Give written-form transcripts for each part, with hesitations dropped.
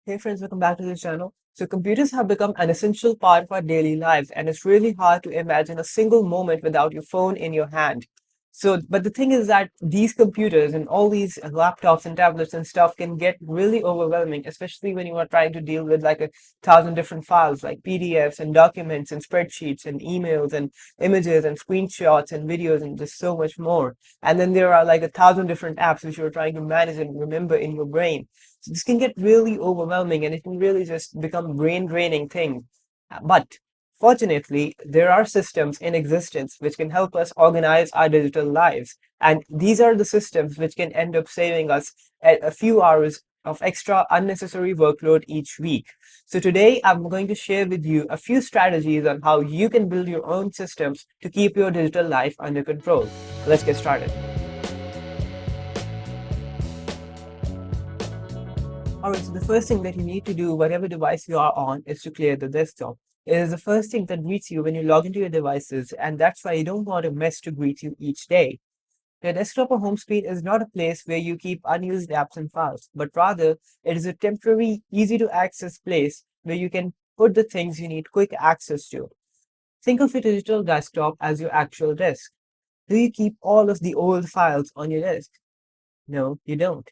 Hey friends, welcome back to the channel. So computers have become an essential part of our daily lives, and it's really hard to imagine a single moment without your phone in your hand. But the thing is that these computers and all these laptops and tablets and stuff can get really overwhelming, especially when you are trying to deal with like 1,000 different files like PDFs and documents and spreadsheets and emails and images and screenshots and videos and just so much more. And then there are like 1,000 different apps which you're trying to manage and remember in your brain. So this can get really overwhelming and it can really just become brain draining thing. But fortunately, there are systems in existence which can help us organize our digital lives. And these are the systems which can end up saving us a few hours of extra unnecessary workload each week. So today I'm going to share with you a few strategies on how you can build your own systems to keep your digital life under control. Let's get started. Alright, so the first thing that you need to do, whatever device you are on, is to clear the desktop. It is the first thing that greets you when you log into your devices, and that's why you don't want a mess to greet you each day. Your desktop or home screen is not a place where you keep unused apps and files, but rather it is a temporary, easy to access place where you can put the things you need quick access to. Think of your digital desktop as your actual desk. Do you keep all of the old files on your desk? No, you don't.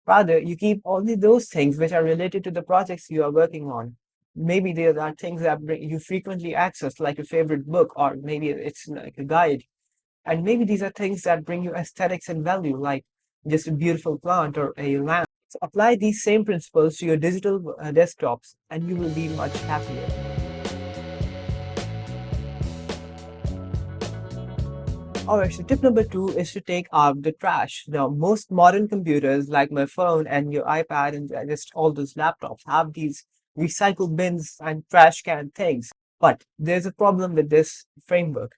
Rather, you keep only those things which are related to the projects you are working on. Maybe there are things that you frequently access, like your favorite book, or maybe it's like a guide. And maybe these are things that bring you aesthetics and value, like just a beautiful plant or a lamp. So apply these same principles to your digital desktops, and you will be much happier. Alright, so tip number two is to take out the trash. Now, most modern computers, like my phone and your iPad and just all those laptops, have these recycle bins and trash can things. But there's a problem with this framework.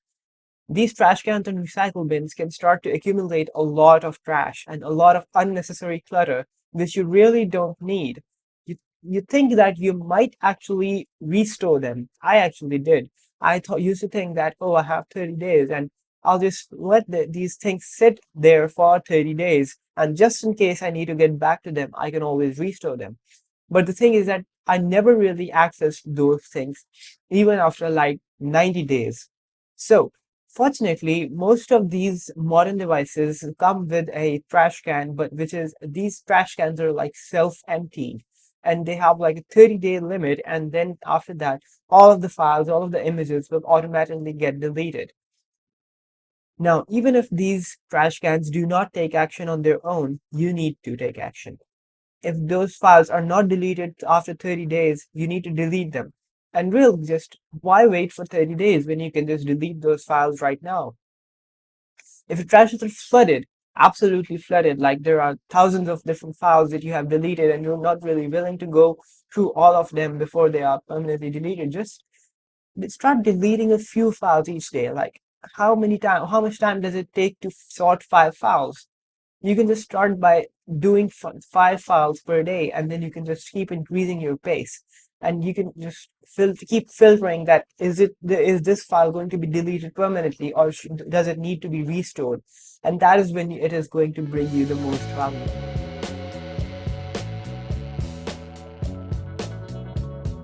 These trash cans and recycle bins can start to accumulate a lot of trash and a lot of unnecessary clutter, which you really don't need. You think that you might actually restore them. I actually did. Used to think that, oh, I have 30 days and I'll just let these things sit there for 30 days. And just in case I need to get back to them, I can always restore them. But the thing is that I never really accessed those things, even after like 90 days. So fortunately, most of these modern devices come with a trash can, but which is these trash cans are like self-emptying and they have like a 30-day limit. And then after that, all of the files, all of the images will automatically get deleted. Now, even if these trash cans do not take action on their own, you need to take action. If those files are not deleted after 30 days, you need to delete them. And really, just why wait for 30 days when you can just delete those files right now? If your trash is flooded, absolutely flooded, like there are thousands of different files that you have deleted and you're not really willing to go through all of them before they are permanently deleted, just start deleting a few files each day. Like how much time does it take to sort 5 files? You can just start by doing 5 files per day, and then you can just keep increasing your pace. And you can just keep filtering that is this file going to be deleted permanently or does it need to be restored? And that is when it is going to bring you the most value.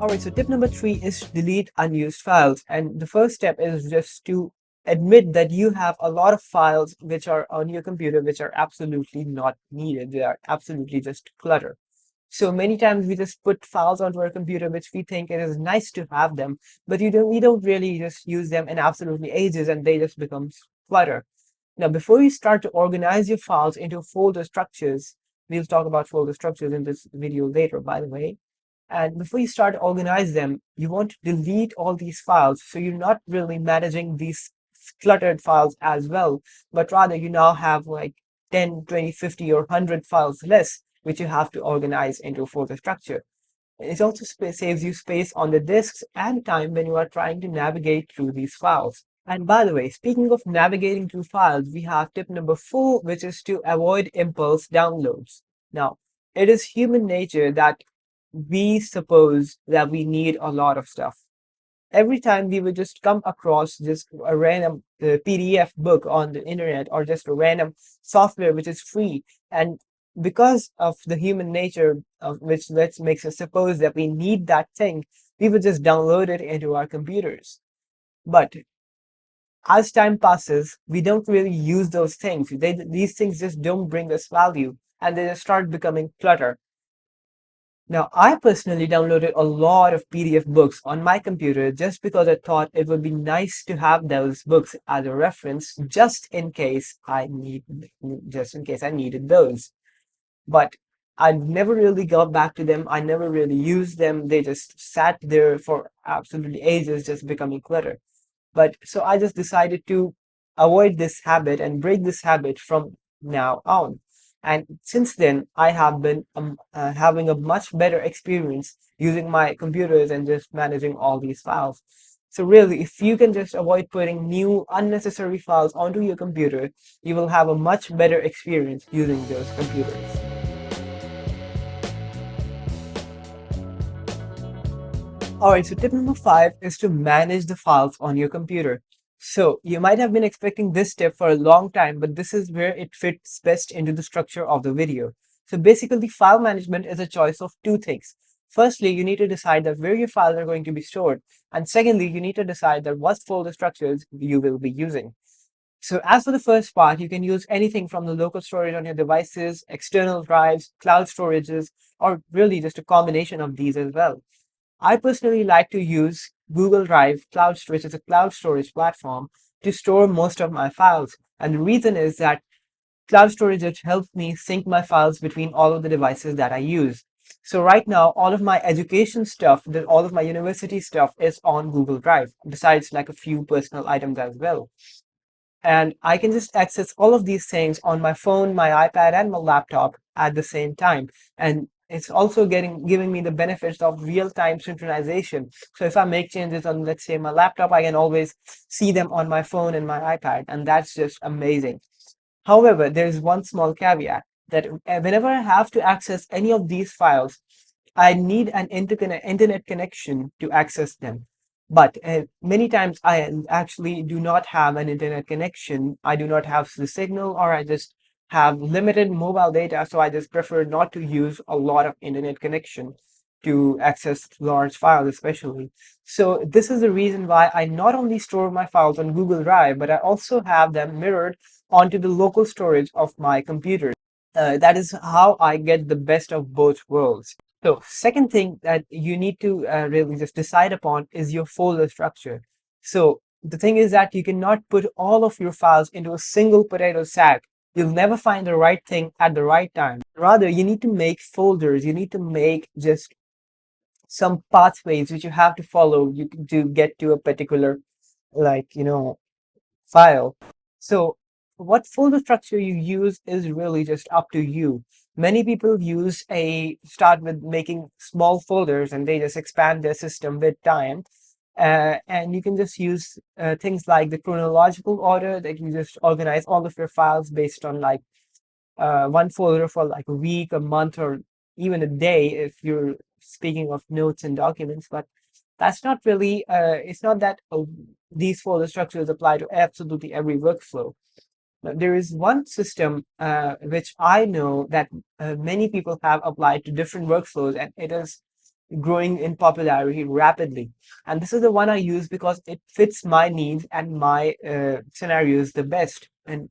Alright, so tip number three is delete unused files. And the first step is just to admit that you have a lot of files which are on your computer which are absolutely not needed. They are absolutely just clutter. So many times we just put files onto our computer which we think it is nice to have them, but we don't really just use them in absolutely ages and they just become clutter. Now, before you start to organize your files into folder structures, we'll talk about folder structures in this video later, by the way. And before you start to organize them, you want to delete all these files. So you're not really managing these cluttered files as well, but rather you now have like 10, 20, 50, or 100 files less, which you have to organize into a folder structure. It also saves you space on the disks and time when you are trying to navigate through these files. And by the way, speaking of navigating through files, we have tip number four, which is to avoid impulse downloads. Now, it is human nature that we suppose that we need a lot of stuff. Every time we would just come across just a random PDF book on the internet or just a random software which is free, and because of the human nature of which let's makes us suppose that we need that thing, we would just download it into our computers. But as time passes, we don't really use those things. These things just don't bring us value, and they just start becoming clutter. Now, I personally downloaded a lot of PDF books on my computer just because I thought it would be nice to have those books as a reference just in case I needed those. But I never really got back to them. I never really used them. They just sat there for absolutely ages, just becoming clutter. But so I just decided to avoid this habit and break this habit from now on. And since then, I have been having a much better experience using my computers and just managing all these files. So really, if you can just avoid putting new unnecessary files onto your computer, you will have a much better experience using those computers. Alright, so tip number 5 is to manage the files on your computer. So you might have been expecting this tip for a long time, but this is where it fits best into the structure of the video. So basically, file management is a choice of two things. Firstly, you need to decide that where your files are going to be stored. And secondly, you need to decide that what folder structures you will be using. So as for the first part, you can use anything from the local storage on your devices, external drives, cloud storages, or really just a combination of these as well. I personally like to use Google Drive Cloud Storage as a cloud storage platform to store most of my files. And the reason is that cloud storage helps me sync my files between all of the devices that I use. So right now, all of my education stuff, all of my university stuff is on Google Drive, besides like a few personal items as well. And I can just access all of these things on my phone, my iPad, and my laptop at the same time. And it's also giving me the benefits of real-time synchronization. So if I make changes on, let's say, my laptop, I can always see them on my phone and my iPad, and that's just amazing. However, there is one small caveat that whenever I have to access any of these files, I need an internet connection to access them. But many times I actually do not have an internet connection. I do not have the signal, or I just have limited mobile data. So I just prefer not to use a lot of internet connection to access large files, especially. So this is the reason why I not only store my files on Google Drive, but I also have them mirrored onto the local storage of my computer. That is how I get the best of both worlds. So second thing that you need to really just decide upon is your folder structure. So the thing is that you cannot put all of your files into a single potato sack. You'll never find the right thing at the right time. Rather, you need to make folders. You need to make just some pathways which you have to follow to get to a particular, like, file. So what folder structure you use is really just up to you. Many people start with making small folders and they just expand their system with time. And you can just use things like the chronological order that you just organize all of your files based on like one folder for like a week, a month, or even a day if you're speaking of notes and documents. But that's not really, it's not that these folder structures apply to absolutely every workflow. Now, there is one system which I know that many people have applied to different workflows, and it is growing in popularity rapidly. And this is the one I use because it fits my needs and my scenarios the best. And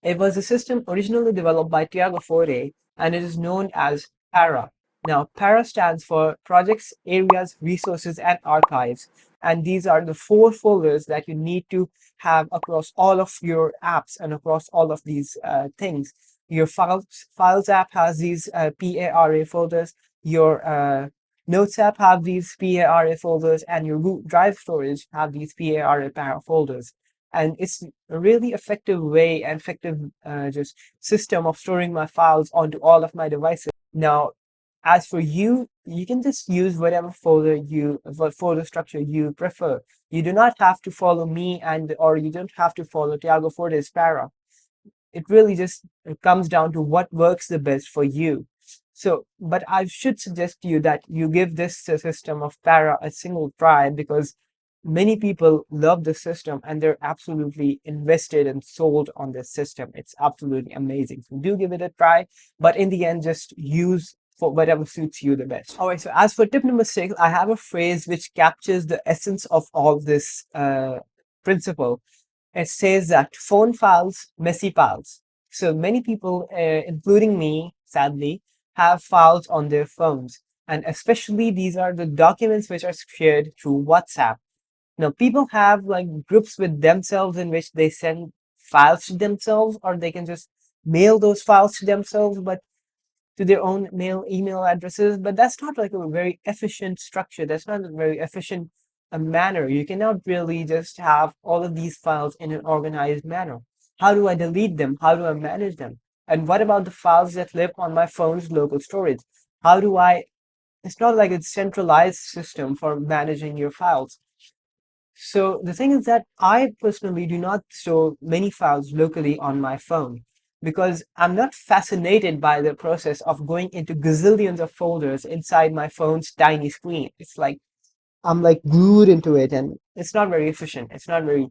it was a system originally developed by Tiago Forte, and it is known as PARA. Now, PARA stands for Projects, Areas, Resources, and Archives. And these are the 4 folders that you need to have across all of your apps and across all of these things. Your Files app has these PARA folders. Your Notes app have these PARA folders, and your Google Drive storage have these PARA folders. And it's a really effective way and effective just system of storing my files onto all of my devices. Now, as for you, you can just use what folder structure you prefer. You do not have to follow me or you don't have to follow Tiago Forte's Para. It really just comes down to what works the best for you. So, but I should suggest to you that you give this system of Para a single try, because many people love the system and they're absolutely invested and sold on this system. It's absolutely amazing. So do give it a try, but in the end, just use for whatever suits you the best. All right. So as for tip number 6, I have a phrase which captures the essence of all this principle. It says that phone files, messy files. So many people, including me, sadly, have files on their phones. And especially these are the documents which are shared through WhatsApp. Now, people have like groups with themselves in which they send files to themselves, or they can just mail those files to themselves, but to their own email addresses. But that's not like a very efficient structure. That's not a very efficient manner. You cannot really just have all of these files in an organized manner. How do I delete them? How do I manage them? And what about the files that live on my phone's local storage? How do I? It's not like a centralized system for managing your files. So the thing is that I personally do not store many files locally on my phone because I'm not fascinated by the process of going into gazillions of folders inside my phone's tiny screen. It's like I'm like glued into it, and it's not very efficient. It's not very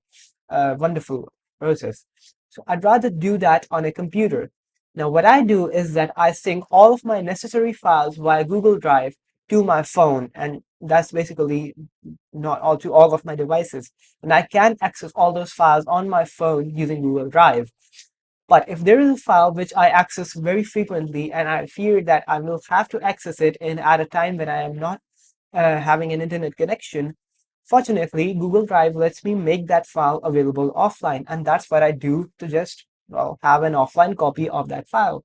wonderful process. So I'd rather do that on a computer. Now, what I do is that I sync all of my necessary files via Google Drive to my phone, and that's basically not all to all of my devices. And I can access all those files on my phone using Google Drive. But if there is a file which I access very frequently and I fear that I will have to access it in at a time when I am not having an internet connection, fortunately, Google Drive lets me make that file available offline. And that's what I do to just, well, have an offline copy of that file.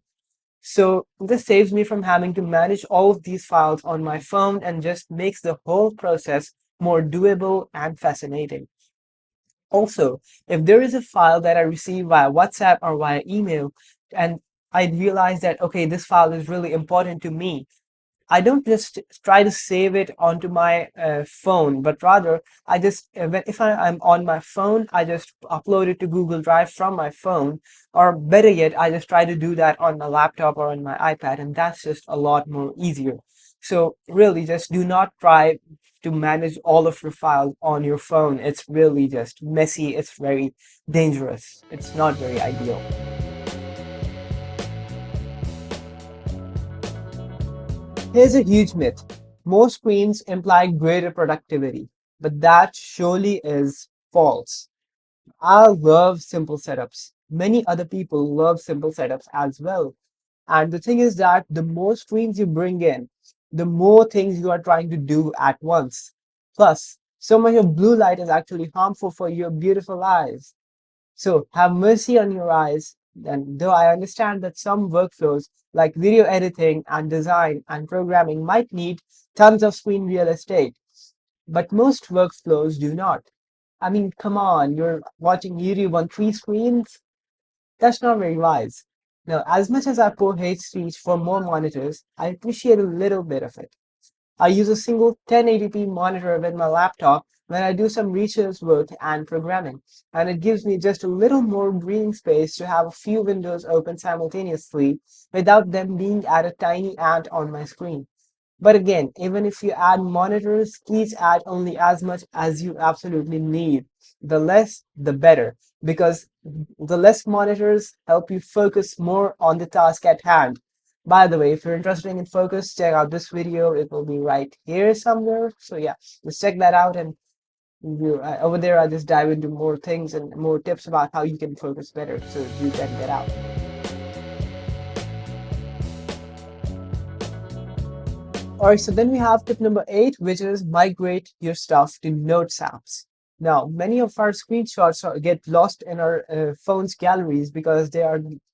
So this saves me from having to manage all of these files on my phone and just makes the whole process more doable and fascinating. Also, if there is a file that I receive via WhatsApp or via email, and I realize that, okay, this file is really important to me, I don't just try to save it onto my phone, but rather I just, if I'm on my phone, I just upload it to Google Drive from my phone, or better yet, I just try to do that on my laptop or on my iPad, and that's just a lot more easier. So really, just do not try to manage all of your files on your phone. It's really just messy. It's very dangerous. It's not very ideal. Here's a huge myth. Most screens imply greater productivity, but that surely is false. I love simple setups. Many other people love simple setups as well. And the thing is that the more screens you bring in, the more things you are trying to do at once. Plus, so much of blue light is actually harmful for your beautiful eyes. So have mercy on your eyes. And though I understand that some workflows like video editing and design and programming might need tons of screen real estate, but most workflows do not. I mean, come on, you're watching YouTube on 3 screens? That's not very wise. Now, as much as I pour hate speech for more monitors, I appreciate a little bit of it. I use a single 1080p monitor with my laptop when I do some research work and programming, and it gives me just a little more breathing space to have a few windows open simultaneously without them being at a tiny ant on my screen. But again, even if you add monitors, please add only as much as you absolutely need. The less, the better, because the less monitors help you focus more on the task at hand. By the way, if you're interested in focus, check out this video. It will be right here somewhere. So yeah, just check that out. And over there, I just dive into more things and more tips about how you can focus better. So you check that out. All right, so then we have tip number 8, which is migrate your stuff to Notes apps. Now, many of our screenshots get lost in our phone's galleries because they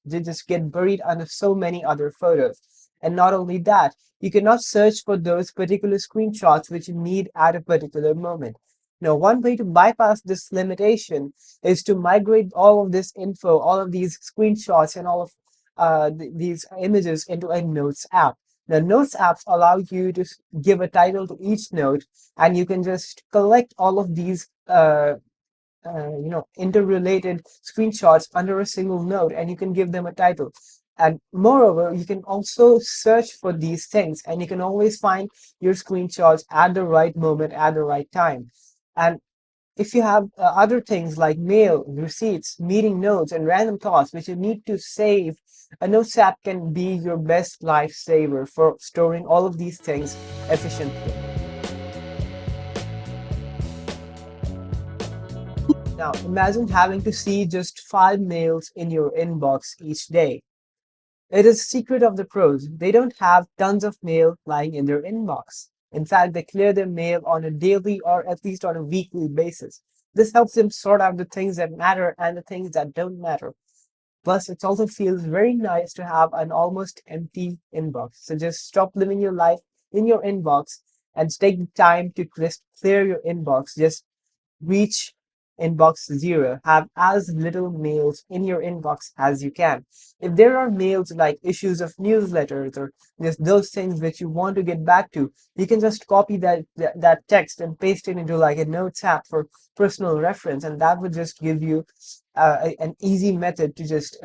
just get buried under so many other photos. And not only that, you cannot search for those particular screenshots which you need at a particular moment. Now, one way to bypass this limitation is to migrate all of this info, all of these screenshots, and all of these images into a Notes app. The Notes apps allow you to give a title to each note, and you can just collect all of these, interrelated screenshots under a single note, and you can give them a title. And moreover, you can also search for these things, and you can always find your screenshots at the right moment, at the right time. And if you have other things like mail, receipts, meeting notes, and random thoughts which you need to save, a notes app can be your best lifesaver for storing all of these things efficiently. Now, imagine having to see just 5 mails in your inbox each day. It is a secret of the pros. They don't have tons of mail lying in their inbox. In fact, they clear their mail on a daily or at least on a weekly basis. This helps them sort out the things that matter and the things that don't matter. Plus, it also feels very nice to have an almost empty inbox. So just stop living your life in your inbox and take the time to just clear your inbox. Just reach inbox zero. Have as little mails in your inbox as you can. If there are mails like issues of newsletters or just those things that you want to get back to, you can just copy that text and paste it into like a notes app for personal reference, and that would just give you an easy method to just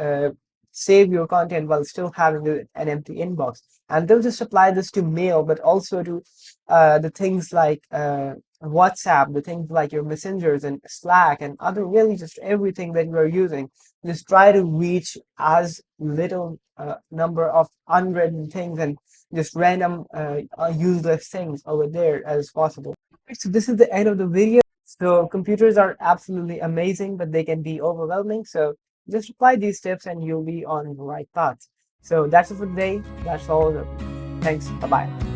save your content while still having an empty inbox. And they'll just apply this to mail, but also to the things like WhatsApp, the things like your messengers and Slack and other really just everything that you are using. Just try to reach as little number of unwritten things and just random useless things over there as possible. So this is the end of the video. So computers are absolutely amazing, but they can be overwhelming. So just apply these tips and you'll be on the right path. So that's it for today. That's all. Thanks. Bye bye.